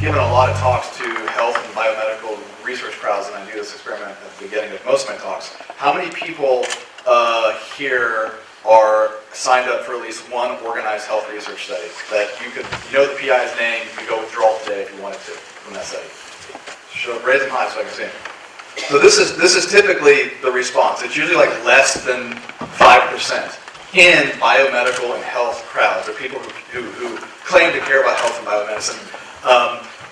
given a lot of talks to health and biomedical research crowds, and I do this experiment at the beginning of most of my talks. How many people here are signed up for at least one organized health research study that you could, you know the PI's name, you could go withdraw today if you wanted to from that study? Raise them high so I can see them. So this is typically the response. It's usually like less than 5% in biomedical and health crowds, or people who claim to care about health and biomedicine.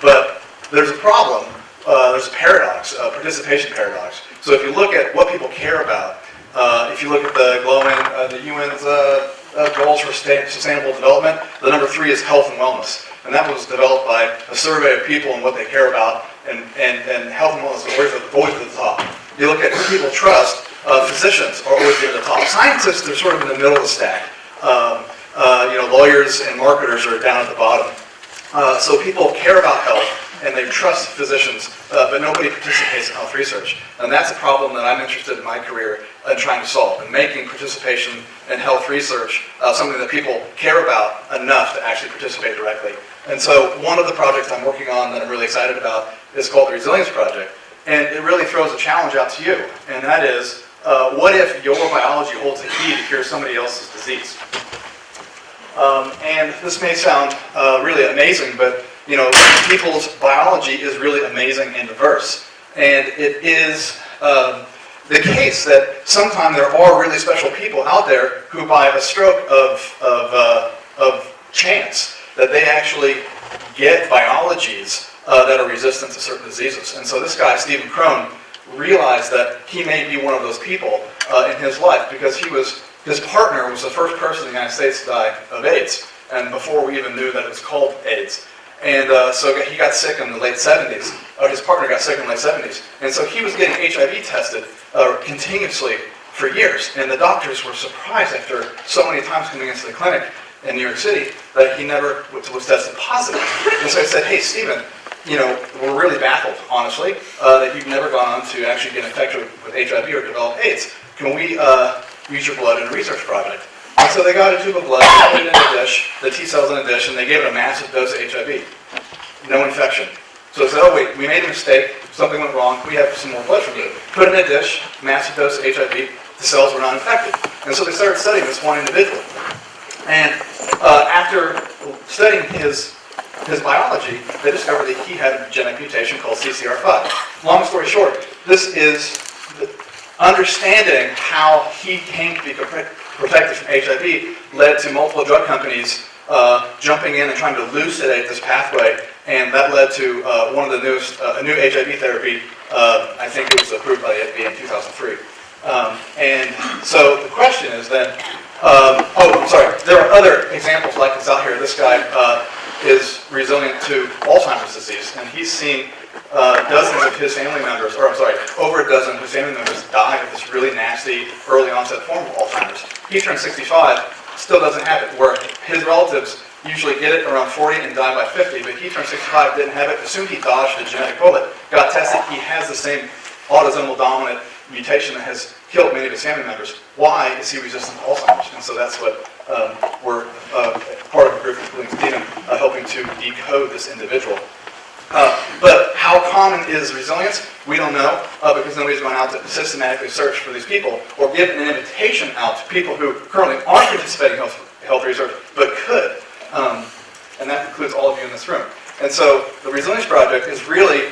But there's a problem. There's a paradox, a participation paradox. So if you look at what people care about, if you look at the UN's goals for sustainable development, the number 3 is health and wellness. And that was developed by a survey of people and what they care about, and health and wellness is always at the top. You look at who people trust, physicians are always near the top. Scientists are sort of in the middle of the stack. Lawyers and marketers are down at the bottom. So people care about health, and they trust physicians, but nobody participates in health research. And that's a problem that I'm interested in my career in trying to solve, and making participation in health research something that people care about enough to actually participate directly. And so one of the projects I'm working on that I'm really excited about is called the Resilience Project. And it really throws a challenge out to you, and that is, what if your biology holds the key to cure somebody else's disease? And this may sound really amazing, but people's biology is really amazing and diverse. And it is the case that sometimes there are really special people out there who, by a stroke of chance, that they actually get biologies that are resistant to certain diseases. And so this guy, Stephen Crone, realized that he may be one of those people in his life, because his partner was the first person in the United States to die of AIDS, and before we even knew that it was called AIDS. And so he got sick in the late 70s, or his partner got sick in the late 70s, and so he was getting HIV tested continuously for years, and the doctors were surprised after so many times coming into the clinic in New York City that he never was tested positive. And so I said, hey, Stephen, we're really baffled, honestly, that you've never gone on to actually get infected with HIV or develop AIDS. Can we use your blood in a research project? And so they got a tube of blood, put it in a dish, the T cells in a dish, and they gave it a massive dose of HIV. No infection. So they said, oh wait, we made a mistake, something went wrong, we have some more blood from you. Put it in a dish, massive dose of HIV, the cells were not infected. And so they started studying this one individual. And after studying his biology, they discovered that he had a genetic mutation called CCR5. Long story short, this is understanding how he came to be protected from HIV led to multiple drug companies jumping in and trying to elucidate this pathway, and that led to one of the newest, a new HIV therapy. I think it was approved by the FDA in 2003. And so the question is then, there are other examples like this out here. This guy is resilient to Alzheimer's disease, and he's seen dozens of his family members, over a dozen of his family members die of this really nasty early onset form of Alzheimer's. He turned 65, still doesn't have it, where his relatives usually get it around 40 and die by 50, but he turned 65, didn't have it, assumed he dodged a genetic bullet, got tested, he has the same autosomal dominant mutation that has killed many of his family members. Why is he resistant to Alzheimer's? And so that's what we're part of a group, including Stephen, helping to decode this individual. But how common is resilience? We don't know, because nobody's gone out to systematically search for these people or give an invitation out to people who currently aren't participating in health research, but could. And that includes all of you in this room. And so the Resilience Project is really,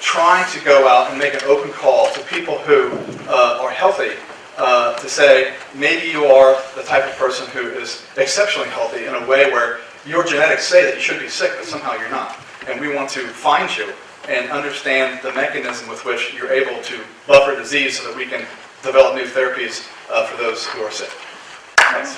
trying to go out and make an open call to people who are healthy to say, maybe you are the type of person who is exceptionally healthy in a way where your genetics say that you should be sick, but somehow you're not. And we want to find you and understand the mechanism with which you're able to buffer disease so that we can develop new therapies for those who are sick. Thanks.